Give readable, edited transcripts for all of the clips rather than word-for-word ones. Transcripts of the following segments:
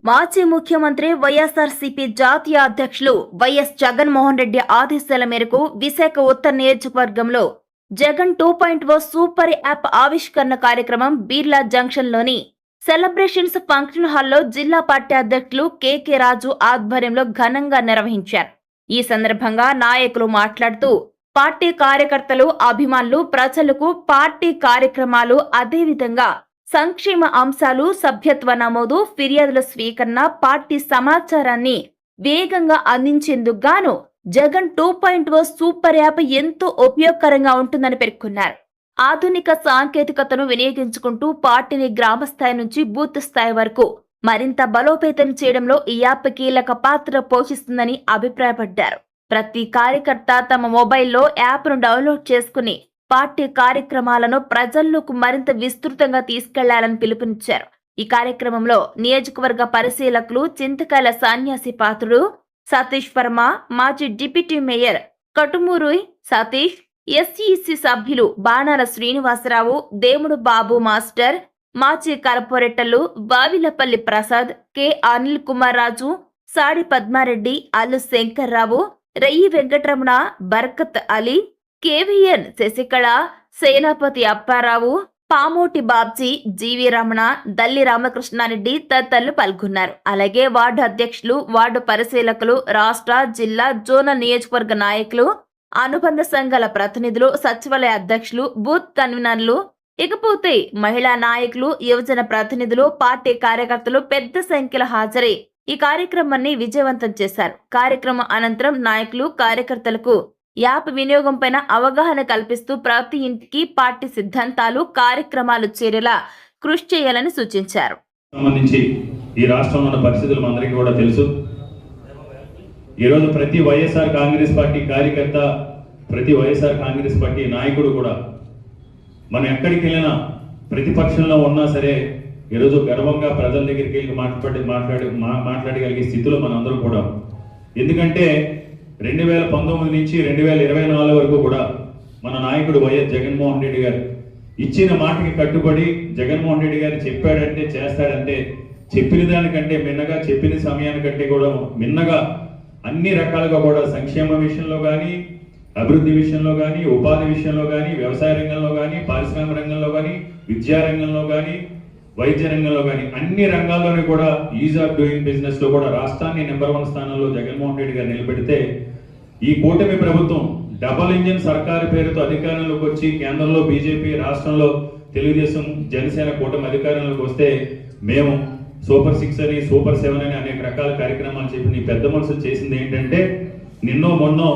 మాజీ ముఖ్యమంత్రి వైఎస్ఆర్సీపీ జాతీయ అధ్యక్షులు వైఎస్ జగన్మోహన్ రెడ్డి ఆదేశాల మేరకు విశాఖ ఉత్తర నియోజకవర్గంలో జగన్ 2.0 సూపర్ యాప్ ఆవిష్కరణ కార్యక్రమం బీర్లా జంక్షన్లోని సెలబ్రేషన్స్ ఫంక్షన్ హాల్లో జిల్లా పార్టీ అధ్యక్షులు కేకే రాజు ఆధ్వర్యంలో ఘనంగా నిర్వహించారు. ఈ సందర్భంగా నాయకులు మాట్లాడుతూ పార్టీ కార్యకర్తలు, అభిమానులు, ప్రజలకు పార్టీ కార్యక్రమాలు, అదేవిధంగా సంక్షేమ అంశాలు, సభ్యత్వ నమోదు, ఫిర్యాదుల స్వీకరణ, పార్టీ సమాచారాన్ని వేగంగా అందించేందుకు గాను జగన్ 2.0 సూపర్ యాప్ ఎంతో ఉపయోగకరంగా ఉంటుందని పేర్కొన్నారు. ఆధునిక సాంకేతికతను వినియోగించుకుంటూ పార్టీని గ్రామ స్థాయి నుంచి బూత్ స్థాయి వరకు మరింత బలోపేతం చేయడంలో ఈ యాప్ కీలక పాత్ర పోషిస్తుందని అభిప్రాయపడ్డారు. ప్రతి కార్యకర్త తమ మొబైల్లో యాప్ను డౌన్లోడ్ చేసుకుని పార్టీ కార్యక్రమాలను ప్రజల్లోకి మరింత విస్తృతంగా తీసుకెళ్లాలని పిలుపునిచ్చారు. ఈ కార్యక్రమంలో నియోజకవర్గ పరిశీలకులు చింతకాయల సన్యాసి పాత్రుడు సతీష్ వర్మ, మాజీ డిప్యూటీ మేయర్ కటుమూరు సతీష్, ఎస్ఈసి సభ్యులు బాణాల శ్రీనివాసరావు, దేముడు బాబు మాస్టర్, మాజీ కార్పొరేటర్లు వావిలపల్లి ప్రసాద్, కె అనిల్ కుమార్ రాజు, సాడి పద్మారెడ్డి, అల్లు శంకర్రావు, రయ్యి వెంకటరమణ, బర్కత్ అలీ, కేవీఎన్ శశికళ, సేనాపతి అప్పారావు, పామోటి బాబ్జీ, జీవి రమణ, దల్లి రామకృష్ణారెడ్డి తదితరులు పాల్గొన్నారు. అలాగే వార్డు అధ్యక్షులు, వార్డు పరిశీలకులు, రాష్ట్ర, జిల్లా, జోనల్ నియోజకవర్గ నాయకులు, అనుబంధ సంఘాల ప్రతినిధులు, సచివాలయ అధ్యక్షులు, బూత్ కన్వీనర్లు, ఇకపోతే మహిళా నాయకులు, యువజన ప్రతినిధులు, పార్టీ కార్యకర్తలు పెద్ద సంఖ్యలో హాజరై ఈ కార్యక్రమాన్ని విజయవంతం చేశారు. కార్యక్రమం అనంతరం నాయకులు, కార్యకర్తలకు యాప్ వినియోగం పైన అవగాహన కల్పిస్తూ ప్రతి ఇంటికి పార్టీ సిద్ధాంతాలు, కార్యక్రమాలు చేరేలా కృషి చేయాలని సూచించారు. సంబంధించి ఈ రాష్ట్రంలో ఉన్న పరిస్థితులు మనందరికీ కూడా తెలుసు. ఈరోజు ప్రతి వైఎస్ఆర్ కాంగ్రెస్ పార్టీ కార్యకర్త, ప్రతి వైఎస్ఆర్ కాంగ్రెస్ పార్టీ నాయకుడు కూడా మనం ఎక్కడికి వెళ్ళినా ప్రతిపక్షంలో ఉన్నా సరే ఈరోజు గర్వంగా ప్రజల దగ్గరికి వెళ్ళి మాట్లాడగలిగే స్థితిలో మనందరం కూడా. ఎందుకంటే 2019 నుంచి 2024 వరకు కూడా మన నాయకుడు వైఎస్ జగన్మోహన్ రెడ్డి గారు ఇచ్చిన మాటకి కట్టుబడి జగన్మోహన్ రెడ్డి గారు చెప్పాడంటే చేస్తాడంటే, చెప్పిన దానికంటే మిన్నగా, చెప్పిన సమయానికంటే కూడా మిన్నగా అన్ని రకాలుగా కూడా సంక్షేమ విషయంలో కానీ, అభివృద్ధి విషయంలో కానీ, ఉపాధి విషయంలో కానీ, వ్యవసాయ రంగంలో కానీ, పారిశ్రామిక రంగంలో కానీ, విద్యా రంగంలో కానీ, వైద్య రంగంలో కానీ అన్ని రంగాల్లోనే కూడా ఈజ్ ఆఫ్ డూయింగ్ బిజినెస్ లో కూడా రాష్ట్రాన్ని నెంబర్ 1 స్థానంలో జగన్మోహన్ రెడ్డి గారు నిలబెడితే, ఈ కూటమి ప్రభుత్వం డబల్ ఇంజిన్ సర్కారు పేరుతో అధికారంలోకి వచ్చి కేంద్రంలో బీజేపీ, రాష్ట్రంలో తెలుగుదేశం, జనసేన కూటమి అధికారంలోకి వస్తే మేము సూపర్ 6 అని, సూపర్ 7 అని అనేక రకాల కార్యక్రమాలు చెప్పి పెద్ద మనుషులు చేసింది ఏంటంటే, నిన్నో మొన్నో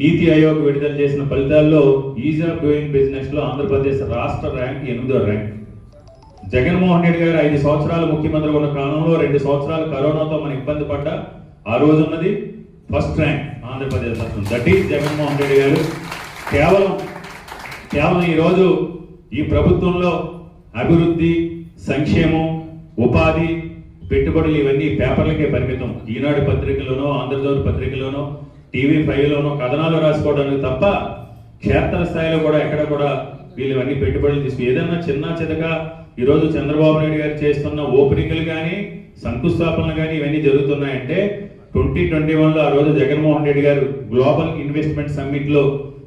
నీతి ఆయోగ్ విడుదల చేసిన ఫలితాల్లో ఈజ్ ఆఫ్ డూయింగ్ బిజినెస్ లో ఆంధ్రప్రదేశ్ రాష్ట్ర ర్యాంక్ 8వ ర్యాంక్. జగన్మోహన్ రెడ్డి గారు 5 సంవత్సరాలు ముఖ్యమంత్రి ఉన్న కాలంలో 2 సంవత్సరాలు కరోనాతో మనం ఇబ్బంది పడ్డా ఆ రోజు ఉన్నది ఫస్ట్ ర్యాంక్ ఆంధ్రప్రదేశ్ రాష్ట్రం. దట్ ఈజ్ జగన్మోహన్ రెడ్డి గారు. కేవలం ఈరోజు ఈ ప్రభుత్వంలో అభివృద్ధి, సంక్షేమం, ఉపాధి, పెట్టుబడులు ఇవన్నీ పేపర్లకే పరిమితం. ఈనాడు పత్రికలోనో, ఆంధ్రజ్యోతి పత్రికలోనో, TV5లోనో కథనాలు రాసుకోవడానికి తప్ప క్షేత్ర స్థాయిలో కూడా ఎక్కడ కూడా వీళ్ళు ఇవన్నీ పెట్టుబడులు తీసుకు ఏదన్నా చిన్న చితక ఈరోజు చంద్రబాబు నాయుడు గారు చేస్తున్న ఓపెనింగ్లు కానీ, శంకుస్థాపనలు కానీ ఇవన్నీ జరుగుతున్నాయంటే 2021లో ఆ రోజు జగన్మోహన్ రెడ్డి గారు గ్లోబల్ ఇన్వెస్ట్మెంట్ సమ్మిట్ లో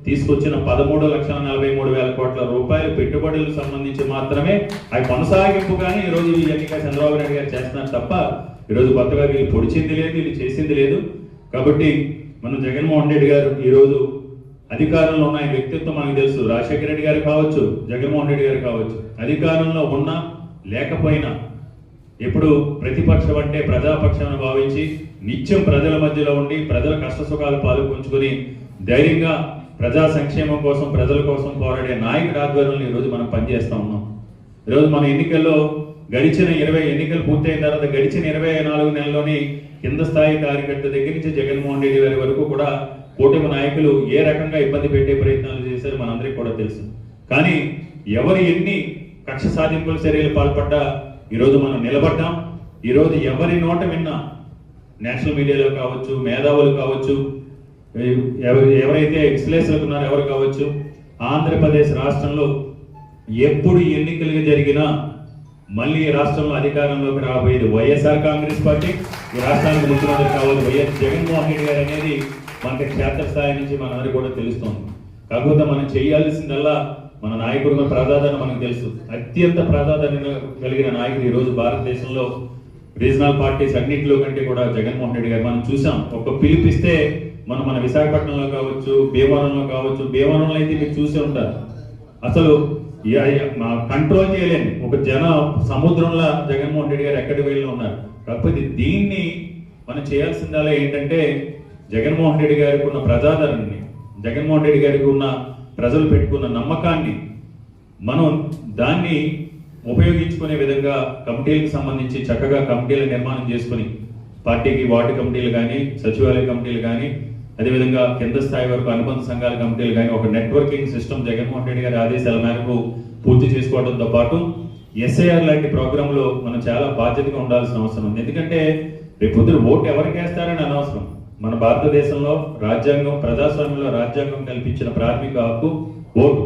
తీసుకొచ్చిన 13,43,000 కోట్ల రూపాయలు పెట్టుబడులకు సంబంధించి మాత్రమే అవి కొనసాగింపుగానే ఈరోజు ఈ ఎన్నిక చంద్రబాబు నాయుడు గారు చేస్తున్నారు తప్ప ఈరోజు కొత్తగా వీళ్ళు పొడిచింది లేదు, వీళ్ళు చేసింది లేదు. కాబట్టి మనం జగన్మోహన్ రెడ్డి గారు ఈరోజు అధికారంలో ఉన్న వ్యక్తిత్వం మనకు తెలుసు. రాజశేఖర రెడ్డి గారు కావచ్చు, జగన్మోహన్ రెడ్డి గారు కావచ్చు, అధికారంలో ఉన్నా లేకపోయినా ఎప్పుడు ప్రతిపక్షం అంటే ప్రజాపక్షాన్ని భావించి నిత్యం ప్రజల మధ్యలో ఉండి ప్రజల కష్ట సుఖాలు పాల్పంచుకొని ధైర్యంగా ప్రజా సంక్షేమం కోసం, ప్రజల కోసం పోరాడే నాయకుడి ఆధ్వర్యంలో ఈరోజు మనం పనిచేస్తూ ఉన్నాం. ఈరోజు మన ఎన్నికల్లో గడిచిన 20 ఎన్నికలు పూర్తయిన తర్వాత గడిచిన 24 నెలల్లోని కింద స్థాయి కార్యకర్త దగ్గర నుంచి జగన్మోహన్ రెడ్డి గారి వరకు కూడా కూటమి నాయకులు ఏ రకంగా ఇబ్బంది పెట్టే ప్రయత్నాలు చేశారో మనందరికీ కూడా తెలుసు. కానీ ఎవరు ఎన్ని కక్ష సాధింపుల చర్యలు పాల్పడ్డా ఈరోజు మనం నిలబడ్డాం. ఈరోజు ఎవరి నోట విన్నా, నేషనల్ మీడియాలో కావచ్చు, మేధావులు కావచ్చు, ఎవరైతే విశ్లేషకులు ఉన్నారో ఎవరు కావచ్చు, ఆంధ్రప్రదేశ్ రాష్ట్రంలో ఎప్పుడు ఎన్నికలు జరిగినా మళ్ళీ ఈ రాష్ట్రంలో అధికారంలోకి రాబోయేది వైఎస్ఆర్ కాంగ్రెస్ పార్టీ, ఈ రాష్ట్రానికి ముఖ్యమంత్రి కావాలి వైఎస్ జగన్మోహన్ రెడ్డి గారు అనేది మనకి క్షేత్రస్థాయి నుంచి మనందరికీ కూడా తెలుస్తుంది. కాకపోతే మనం చేయాల్సిందల్లా మన నాయకుడు ప్రాధాన్యత మనకు తెలుసు. అత్యంత ప్రాధాన్యత కలిగిన నాయకుడు ఈరోజు భారతదేశంలో రీజనల్ పార్టీస్ అన్నింటిలో కంటే కూడా జగన్మోహన్ రెడ్డి గారు మనం చూసాం. ఒక పిలిపిస్తే మన విశాఖపట్నంలో కావచ్చు, భీమవరంలో కావచ్చు, భీమవరంలో అయితే మీరు చూసే ఉంటారు, అసలు కంట్రోల్ చేయలేని ఒక జన సముద్రంలో జగన్మోహన్ రెడ్డి గారు ఎక్కడికి వెళ్ళి ఉన్నారు. కాకపోతే దీన్ని మనం చేయాల్సిందల్లా ఏంటంటే జగన్మోహన్ రెడ్డి గారికి ఉన్న ప్రజాదరణని, జగన్మోహన్ రెడ్డి గారికి ఉన్న ప్రజలు పెట్టుకున్న నమ్మకాన్ని మనం దాన్ని ఉపయోగించుకునే విధంగా కమిటీలకు సంబంధించి చక్కగా కమిటీల నిర్మాణం చేసుకుని పార్టీకి వార్డు కమిటీలు కానీ, సచివాలయ కమిటీలు కానీ, అదేవిధంగా కింద స్థాయి వరకు అనుబంధ సంఘాల కమిటీలు కానీ ఒక నెట్వర్కింగ్ సిస్టమ్ జగన్మోహన్ రెడ్డి గారి ఆదేశాల మేరకు పూర్తి చేసుకోవడంతో పాటు ఎస్ఐఆర్ లాంటి ప్రోగ్రాంలో మనం చాలా బాధ్యతగా ఉండాల్సిన అవసరం ఉంది. ఎందుకంటే రేపు పొద్దున ఓటు ఎవరికి వేస్తారని అనవసరం. మన భారతదేశంలో రాజ్యాంగం, ప్రజాస్వామ్యంలో రాజ్యాంగం కల్పించిన ప్రాథమిక హక్కు ఓటు.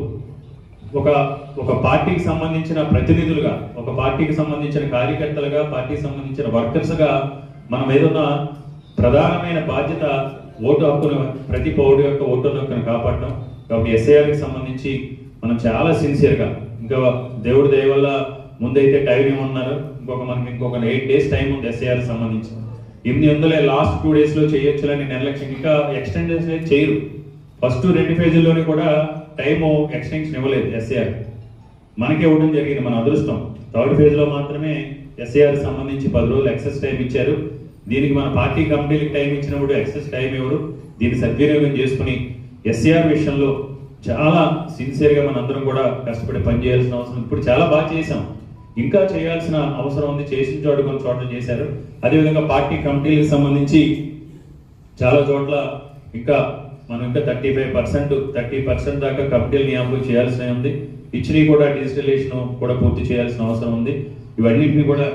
ఒక పార్టీకి సంబంధించిన ప్రతినిధులుగా, ఒక పార్టీకి సంబంధించిన కార్యకర్తలుగా, పార్టీకి సంబంధించిన వర్కర్స్గా మనం ఏదన్నా ప్రధానమైన బాధ్యత ఓటు హక్కును, ప్రతి పౌరుడు యొక్క ఓటు హక్కును కాపాడటం. కాబట్టి ఎస్ఐఆర్కి సంబంధించి మనం చాలా సిన్సియర్గా, ఇంకా దేవుడి దయ వల్ల ముందైతే టైం ఏమన్నారు, ఇంకొక 8 days టైం ఉంది ఎస్ఐఆర్ సంబంధించి. 800 లాస్ట్ 2 days చేయొచ్చులని నిర్లక్ష్యం, ఇంకా ఎక్స్టెండెన్స్ చేయరు. ఫస్ట్ 2 phases కూడా టైము ఎక్స్టెన్షన్ ఇవ్వలేదు ఎస్ఐఆర్, మనకే ఇవ్వడం జరిగింది, మన అదృష్టం. 3rd phase మాత్రమే ఎస్ఐఆర్ సంబంధించి 10 రోజులు ఎక్సెస్ టైం ఇచ్చారు. దీనికి మన పార్టీ కమిటీలకు టైం ఇచ్చినప్పుడు ఎక్సెస్ టైం ఇవ్వరు. దీన్ని సద్వినియోగం చేసుకుని ఎస్ఐఆర్ విషయంలో చాలా సిన్సియర్గా మనందరం కూడా కష్టపడి పనిచేయాల్సిన అవసరం. ఇప్పుడు చాలా బాగా చేశాం, ఇంకా చేయాల్సిన అవసరం ఉంది. చేసిన చోట కొన్ని చోట్ల చేశారు. అదేవిధంగా పార్టీ కమిటీలకు సంబంధించి చాలా చోట్ల ఇంకా మనం ఇంకా 30% దాకా కమిటీలు నియామకం చేయాల్సి ఉంది. ఇచ్చినవి కూడా డిజిటలైజేషన్ కూడా పూర్తి చేయాల్సిన అవసరం ఉంది. ఇవన్నింటినీ కూడా